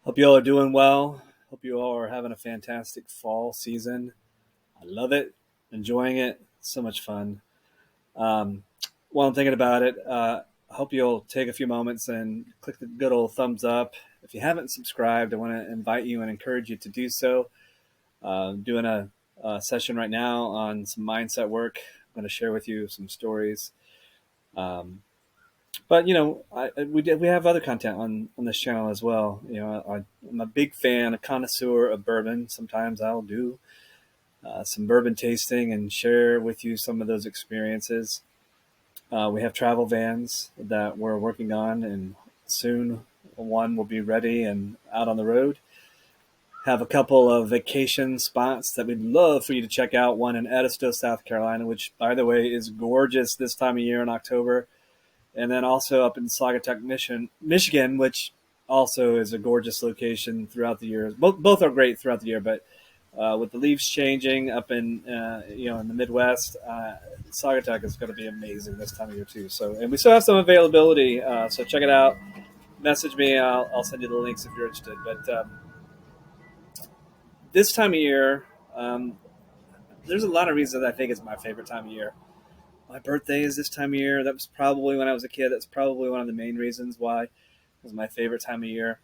Hope you all are doing well. Hope you all are having a fantastic fall season. I love it, enjoying it. So much fun. Um, While I'm thinking about it, I hope you'll take a few moments and click the good old thumbs up. If you haven't subscribed, I want to invite you and encourage you to do so. Doing a session right now on some mindset work. I'm going to share with you some stories. Um, but we have other content on this channel as well. I'm a big fan, a connoisseur of bourbon. Sometimes I'll do some bourbon tasting and share with you some of those experiences. We have travel vans that we're working on, and soon one will be ready and out on the road. Have a couple of vacation spots that we'd love for you to check out. One in Edisto, South Carolina, which, by the way, is gorgeous this time of year in October, and then also up in Saugatuck, Michigan, which also is a gorgeous location throughout the year. Both are great throughout the year, but with the leaves changing up in the Midwest, Saugatuck is going to be amazing this time of year too. So, and we still have some availability, so check it out. Message me, I'll send you the links if you're interested. But this time of year, um, there's a lot of reasons I think it's my favorite time of year. My birthday is this time of year. That was probably when I was a kid. That's probably one of the main reasons why it was my favorite time of year.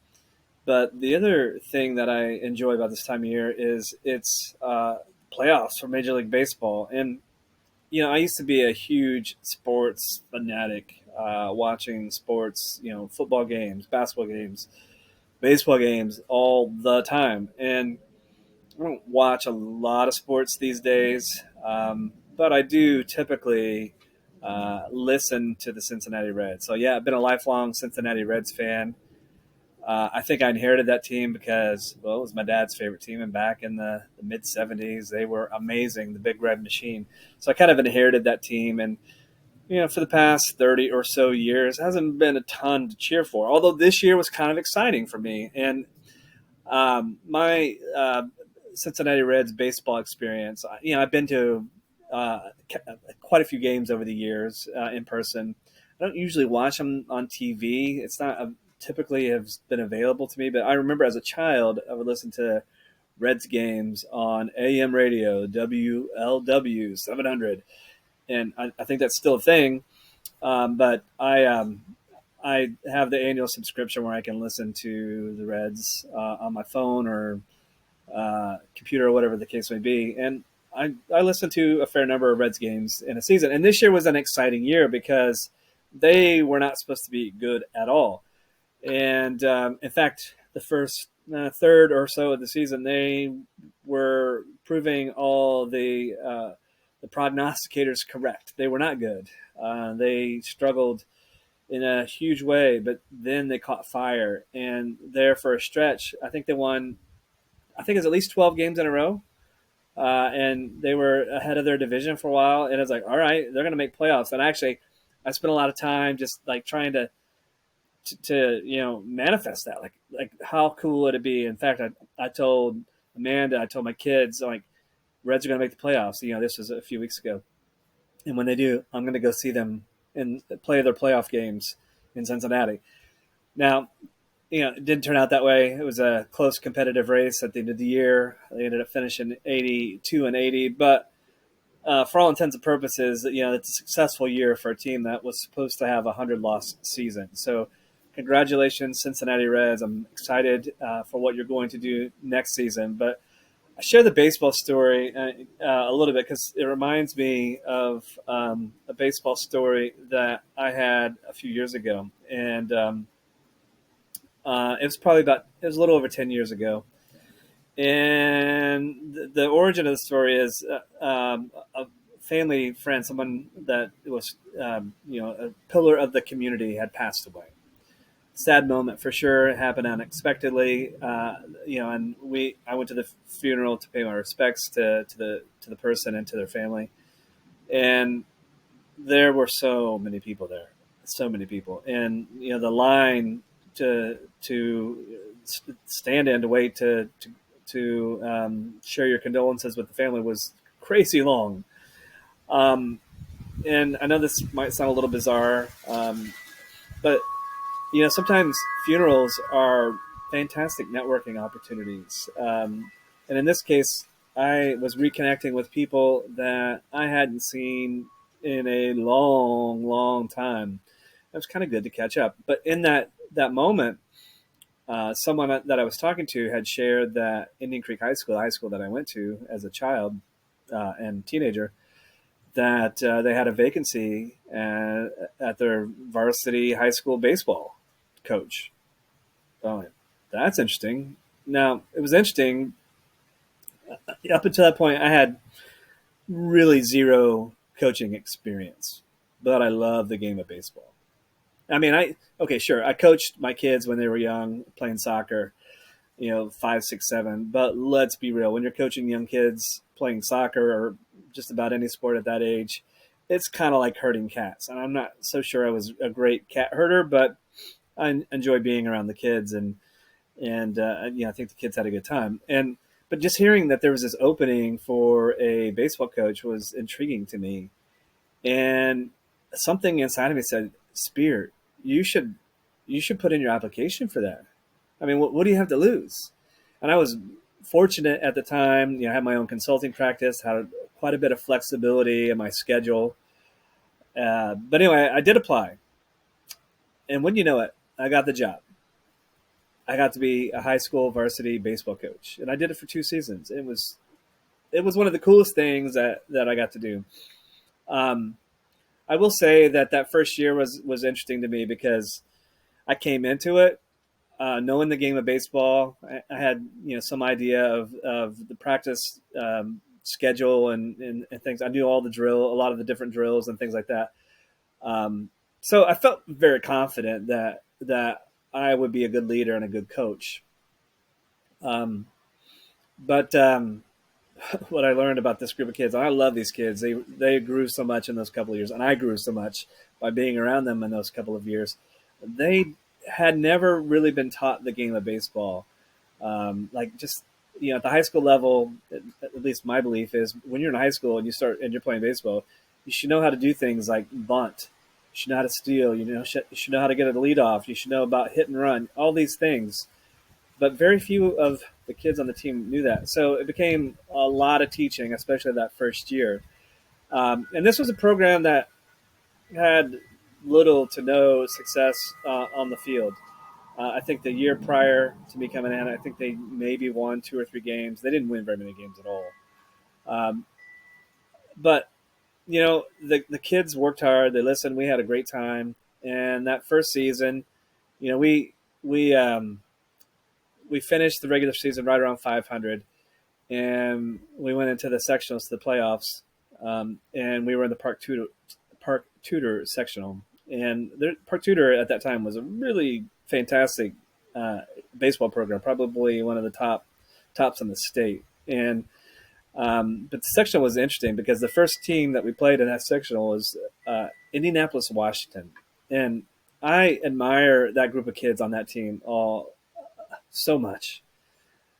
But the other thing that I enjoy about this time of year is it's playoffs for Major League Baseball. And, I used to be a huge sports fanatic, watching sports, football games, basketball games, baseball games all the time. And I don't watch a lot of sports these days, but I do typically listen to the Cincinnati Reds. So yeah, I've been a lifelong Cincinnati Reds fan. I think I inherited that team because, well, it was my dad's favorite team, and back in the mid '70s, they were amazing, the Big Red Machine. So I kind of inherited that team, and for the past 30 or so years, hasn't been a ton to cheer for. Although this year was kind of exciting for me, and my Cincinnati Reds baseball experience. I've been to uh, quite a few games over the years in person. I don't usually watch them on TV. It's not typically has been available to me, but I remember as a child, I would listen to Reds games on AM radio, WLW 700, and I think that's still a thing. But I have the annual subscription where I can listen to the Reds on my phone or computer or whatever the case may be. And I listened to a fair number of Reds games in a season. And this year was an exciting year because they were not supposed to be good at all. And in fact, the first third or so of the season, they were proving all the prognosticators correct. They were not good. They struggled in a huge way, but then they caught fire. And there for a stretch, I think they won, I think it's at least 12 games in a row. And they were ahead of their division for a while. And I was like, all right, they're going to make playoffs. And actually, I spent a lot of time just like trying to manifest that. Like how cool would it be? In fact, I told Amanda, I told my kids, like, Reds are going to make the playoffs. This was a few weeks ago. And when they do, I'm going to go see them and play their playoff games in Cincinnati. Now, it didn't turn out that way. It was a close competitive race at the end of the year. They ended up finishing 82-80, but for all intents and purposes, it's a successful year for a team that was supposed to have a 100-loss season. So, congratulations, Cincinnati Reds. I'm excited for what you're going to do next season. But I share the baseball story a little bit because it reminds me of a baseball story that I had a few years ago, and it was a little over 10 years ago. And the origin of the story is a family friend, someone that was, a pillar of the community had passed away. Sad moment for sure. It happened unexpectedly, and I went to the funeral to pay my respects to the person and to their family, and there were so many people there, so many people, and the line to stand in to wait to share your condolences with the family was crazy long. And I know this might sound a little bizarre, but sometimes funerals are fantastic networking opportunities. And in this case, I was reconnecting with people that I hadn't seen in a long, long time. It was kind of good to catch up. But in that moment, someone that I was talking to had shared that Indian Creek High School, the high school that I went to as a child and teenager, that they had a vacancy at their varsity high school baseball coach. Oh, that's interesting. Now, it was interesting. Up until that point, I had really zero coaching experience, but I love the game of baseball. I mean, okay, sure. I coached my kids when they were young playing soccer, 5, 6, 7. But let's be real. When you're coaching young kids playing soccer or just about any sport at that age, it's kind of like herding cats. And I'm not so sure I was a great cat herder, but I enjoy being around the kids and I think the kids had a good time. But just hearing that there was this opening for a baseball coach was intriguing to me, and something inside of me said, "Spear, you should put in your application for that. I mean, what do you have to lose?" And I was fortunate at the time. I had my own consulting practice, had quite a bit of flexibility in my schedule. But anyway, I did apply, and wouldn't you know it, I got the job. I got to be a high school varsity baseball coach, and I did it for 2 seasons. It was one of the coolest things that I got to do. Um, I will say that first year was interesting to me because I came into it knowing the game of baseball. I had some idea of the practice schedule and things. I knew all a lot of the different drills and things like that. So I felt very confident that I would be a good leader and a good coach. Um, but what I learned about this group of kids, and I love these kids. They grew so much in those couple of years, and I grew so much by being around them in those couple of years. They had never really been taught the game of baseball. Like just at the high school level, at least my belief is when you're in high school and you're playing baseball, you should know how to do things like bunt. You should know how to steal. You should know how to get a lead off. You should know about hit and run. All these things, but very few of the kids on the team knew that. So it became a lot of teaching, especially that first year. And this was a program that had little to no success on the field. I think the year prior to me coming in, I think they maybe won 2 or 3 games. They didn't win very many games at all. Um, but the kids worked hard. They listened. We had a great time. And that first season, we we um, we finished the regular season right around 500, and we went into the sectionals to the playoffs. And we were in the Park Tudor sectional, and Park Tudor at that time was a really fantastic baseball program, probably one of the tops in the state. And but the sectional was interesting because the first team that we played in that sectional was Indianapolis, Washington, and I admire that group of kids on that team all so much.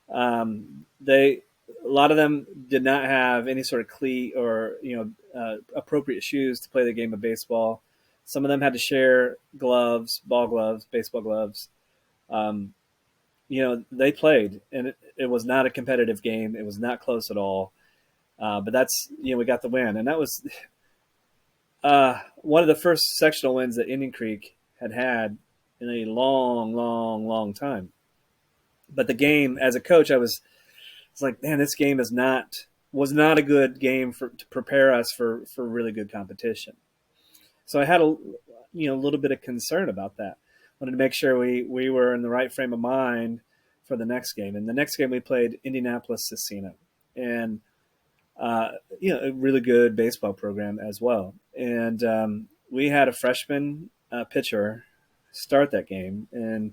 They A lot of them did not have any sort of cleat or appropriate shoes to play the game of baseball. Some of them had to share gloves, ball gloves, baseball gloves. Um, they played, and it was not a competitive game. It was not close at all. But we got the win, and that was one of the first sectional wins that Indian Creek had in a long, long, long time. But the game, as a coach, it's like, man, this game was not a good game to prepare us for really good competition. So I had a little bit of concern about that. Wanted to make sure we were in the right frame of mind for the next game. And the next game we played Indianapolis Cicina, and a really good baseball program as well. And we had a freshman pitcher start that game, and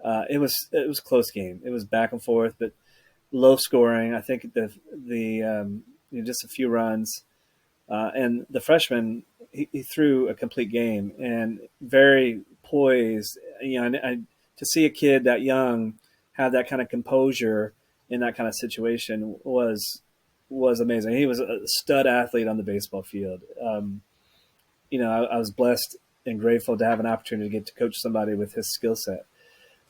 it was a close game. It was back and forth, but low scoring. I think just a few runs, and the freshman he threw a complete game and very poised. To see a kid that young have that kind of composure in that kind of situation was amazing. He was a stud athlete on the baseball field. I was blessed and grateful to have an opportunity to get to coach somebody with his skill set.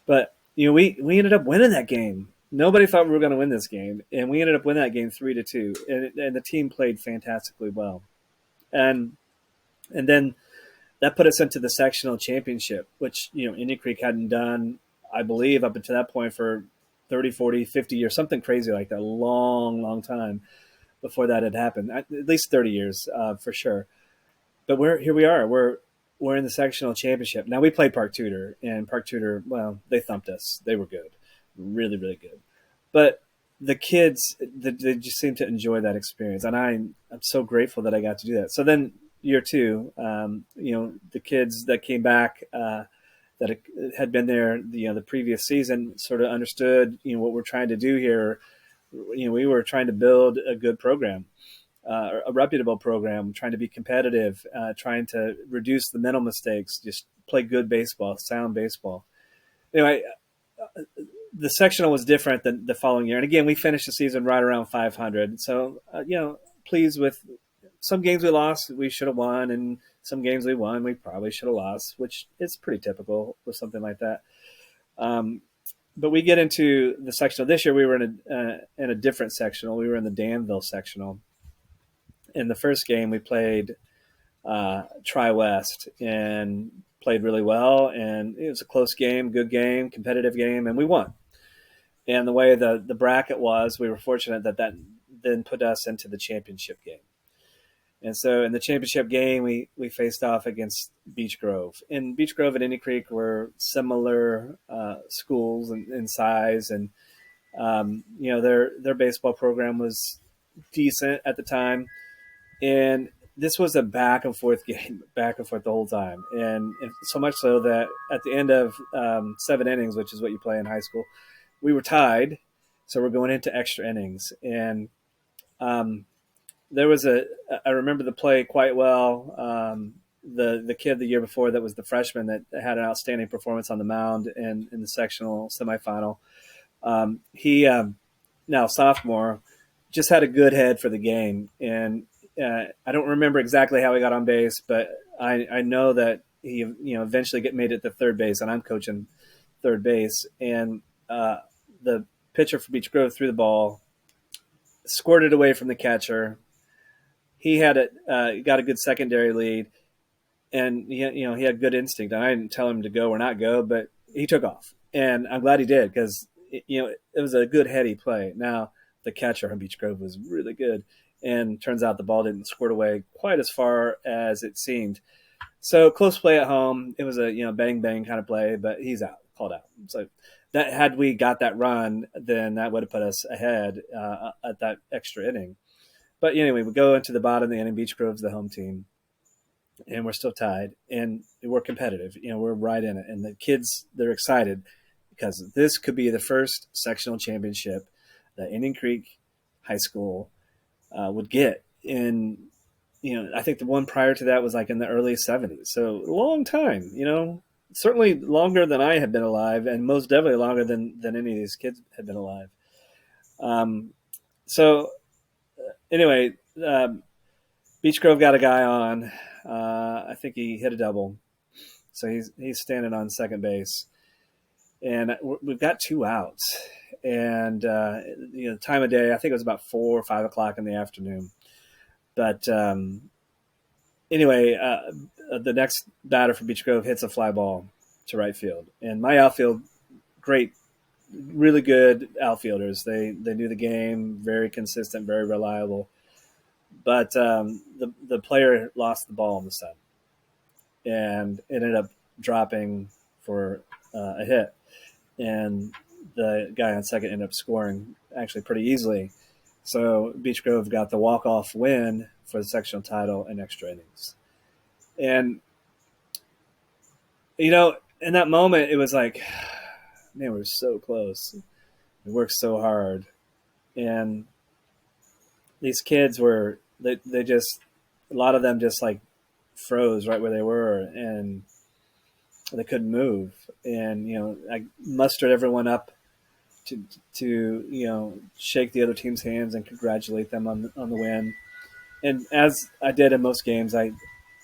But we ended up winning that game. Nobody thought we were going to win this game, and we ended up winning that game 3-2. And the team played fantastically well. And then that put us into the sectional championship, which Indian Creek hadn't done, I believe, up until that point for 30, 40, 50 years, something crazy like that, a long, long time before that had happened. At least 30 years for sure. But here we are. We're in the sectional championship. Now we played Park Tudor, and Park Tudor, well, they thumped us. They were good, really, really good. But the kids, they just seem to enjoy that experience, and I'm so grateful that I got to do that. So then year two, the kids that came back that had been there, the previous season, sort of understood, what we're trying to do here. We were trying to build a good program, a reputable program, trying to be competitive, trying to reduce the mental mistakes, just play good baseball, sound baseball. Anyway, the sectional was different than the following year. And again, we finished the season right around 500. So, pleased with some games we lost, we should have won. And some games we won, we probably should have lost, which is pretty typical with something like that. But we get into the sectional. This year we were in a different sectional. We were in the Danville sectional. In the first game, we played Tri-West and played really well. And it was a close game, good game, competitive game, and we won. And the way the bracket was, we were fortunate that then put us into the championship game. And so in the championship game, we faced off against Beech Grove. And Beech Grove and Indian Creek were similar schools in size. And, their baseball program was decent at the time. And this was a back and forth game, back and forth the whole time. And so much so that at the end of 7 innings, which is what you play in high school, we were tied. So we're going into extra innings. And there was I remember the play quite well. The kid the year before that was the freshman that had an outstanding performance on the mound in the sectional semifinal. He, now sophomore, just had a good head for the game. And I don't remember exactly how he got on base, but I know that he eventually made it to third base, and I'm coaching third base. And the pitcher for Beech Grove threw the ball, squirted away from the catcher. He had got a good secondary lead, and he had good instinct. And I didn't tell him to go or not go, but he took off, and I'm glad he did because it was a good heady play. Now the catcher on Beech Grove was really good, and turns out the ball didn't squirt away quite as far as it seemed. So close play at home. It was a bang bang kind of play, but he's out, called out. So that had we got that run, then that would have put us ahead at that extra inning. But anyway, we go into the bottom of the inning. Beech Grove's the home team, and we're still tied, and we're competitive. We're right in it, and the kids, they're excited because this could be the first sectional championship that Indian Creek High School would get. In I think the one prior to that was like in the early 70s, so a long time. Certainly longer than I had been alive, and most definitely longer than any of these kids had been alive. So anyway, Beech Grove got a guy on. I think he hit a double, so he's standing on second base, and we've got 2 outs. And time of day, I think it was about 4 or 5 o'clock in the afternoon. But anyway, the next batter for Beech Grove hits a fly ball to right field, and my outfield, great, really good outfielders. They knew the game, very consistent, very reliable. But the player lost the ball in the sun, and it ended up dropping for a hit. And the guy on second ended up scoring actually pretty easily. So Beech Grove got the walk-off win for the sectional title in extra innings. And, in that moment, it was like, man, we were so close. We worked so hard. And these kids they just, a lot of them just like froze right where they were, and they couldn't move. And, I mustered everyone up to shake the other team's hands and congratulate them on the win. And as I did in most games, I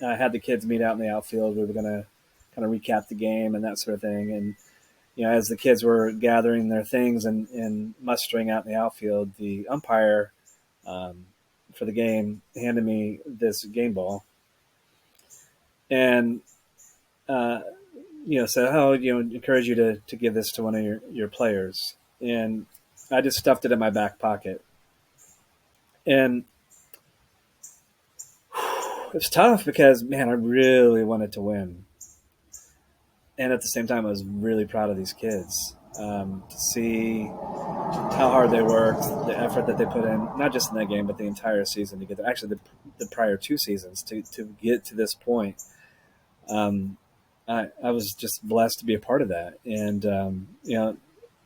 had the kids meet out in the outfield. We were going to kind of recap the game and that sort of thing. as the kids were gathering their things and mustering out in the outfield, the umpire um, for the game handed me this game ball and uh, said, "Oh, encourage you to give this to one of your players." And I just stuffed it in my back pocket, and it was tough because man, I really wanted to win, and at the same time, I was really proud of these kids to see how hard they worked, the effort that they put in, not just in that game, but the entire season to get there. Actually, the prior 2 seasons to get to this point. Um, I was just blessed to be a part of that. And,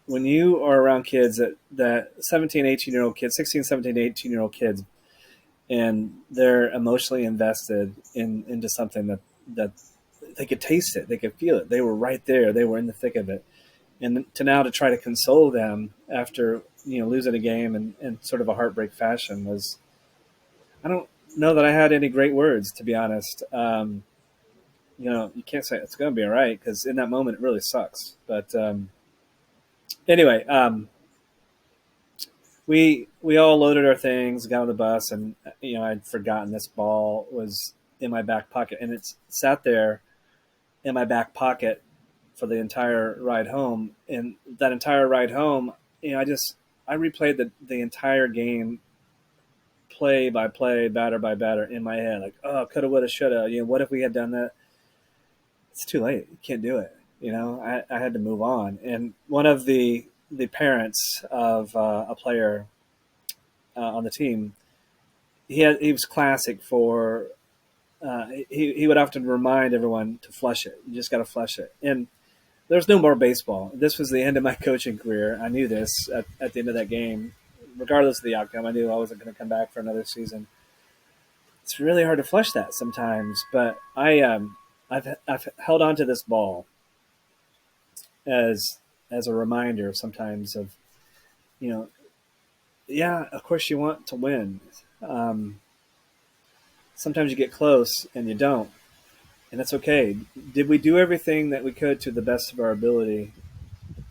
when you are around kids that 17, 18-year-old kids, 16, 17, 18-year-old kids, and they're emotionally invested into something that they could taste it, they could feel it. They were right there. They were in the thick of it. And to try to console them after losing a game in sort of a heartbreak fashion was, I don't know that I had any great words, to be honest. You can't say it's going to be all right because in that moment it really sucks. But anyway, we all loaded our things, got on the bus, and I'd forgotten this ball was in my back pocket, and it's sat there in my back pocket for the entire ride home. And that entire ride home, I replayed the entire game, play by play, batter by batter in my head. Like, oh, coulda, woulda, shoulda. What if we had done that? It's too late. You can't do it. I had to move on. And one of the parents of a player on the team, he was classic for. He would often remind everyone to flush it. You just got to flush it. And there's no more baseball. This was the end of my coaching career. I knew this at the end of that game, regardless of the outcome. I knew I wasn't going to come back for another season. It's really hard to flush that sometimes, but I've held on to this ball as a reminder sometimes of, yeah, of course you want to win. Um, Sometimes you get close and you don't, and that's okay. Did we do everything that we could to the best of our ability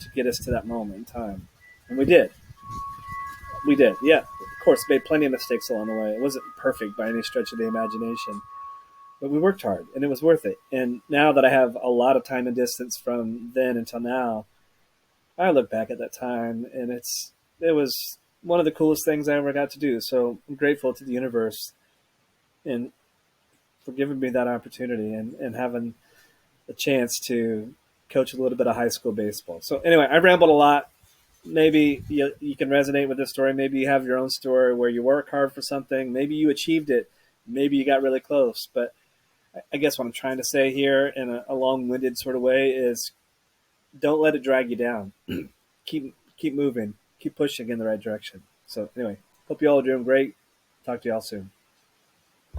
to get us to that moment in time? And we did. We did. Yeah, of course, made plenty of mistakes along the way. It wasn't perfect by any stretch of the imagination, but we worked hard and it was worth it. And now that I have a lot of time and distance from then until now, I look back at that time and it was one of the coolest things I ever got to do. So I'm grateful to the universe and for giving me that opportunity and having a chance to coach a little bit of high school baseball. So anyway, I rambled a lot. Maybe you can resonate with this story. Maybe you have your own story where you work hard for something. Maybe you achieved it. Maybe you got really close. But I guess what I'm trying to say here in a long-winded sort of way is don't let it drag you down. Keep moving. Keep pushing in the right direction. So anyway, hope you all are doing great. Talk to you all soon.